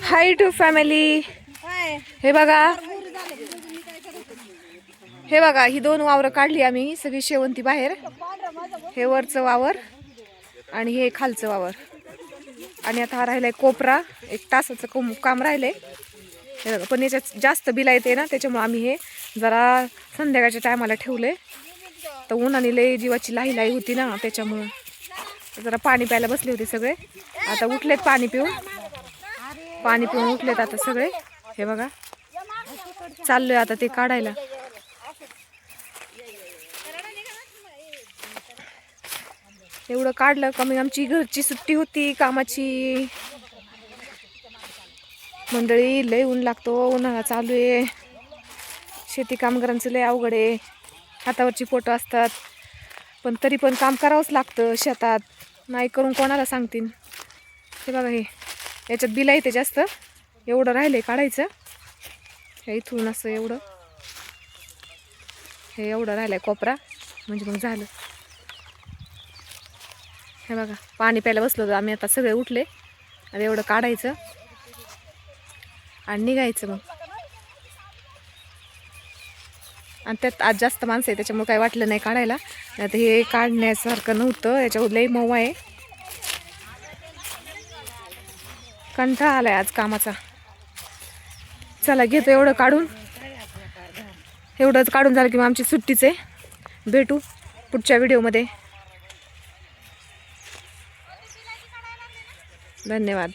High to family. हे बघा, हे बघा, ही 2 वावरं काढली आम्ही, सगळी शेवंती बाहेर. हे वरचं वावर आणि हे खालचं वावर. आणि आता हा राहिलाय कोपरा, 1 तासाचं काम राहिलंय. हे बघा, पण याच्यात जास्त बिला येते ना, त्याच्यामुळे आम्ही हे जरा संध्याकाळच्या टायमाला ठेवले. तर उन्हाने लय जीवाची लाही होती ना, त्याच्यामुळं जरा पाणी प्यायला बसले होते सगळे. आता उठलेत पाणी पिऊन उठलेत आता सगळे. हे बघा, चाललोय आता ते काढायला. एवढं काढलं का मग आमची घरची सुट्टी होती कामाची. मंडळी लय ऊन लागतो, उन्हाळा चालू आहे. शेती कामगारांचं लय अवघड आहे. हातावरची पोटं असतात, पण तरी पण काम करावंच लागतं शेतात. नाही करून कोणाला सांगतील. हे बघा, हे याच्यात बिला येते जास्त. एवढं राहिलंय काढायचं. हे इथून असं एवढं, हे एवढं राहिलंय कोपरा, म्हणजे मग झालं. हे बघा, पाणी प्यायला बसलो होतो आम्ही. आता सगळे उठले. आता एवढं काढायचं आणि निघायचं मग. आणि त्यात आज जास्त माणसं आहे, त्याच्यामुळे काही वाटलं नाही काढायला. आता हे काढण्यासारखं नव्हतं, याच्यावर लई मऊ आहे. कंटाळा आलाय आज कामाचा. चला घेतो एवढं काढून. एवढंच काढून झालं की मग आमची सुट्टीच आहे. भेटू पुढच्या व्हिडिओमध्ये. धन्यवाद.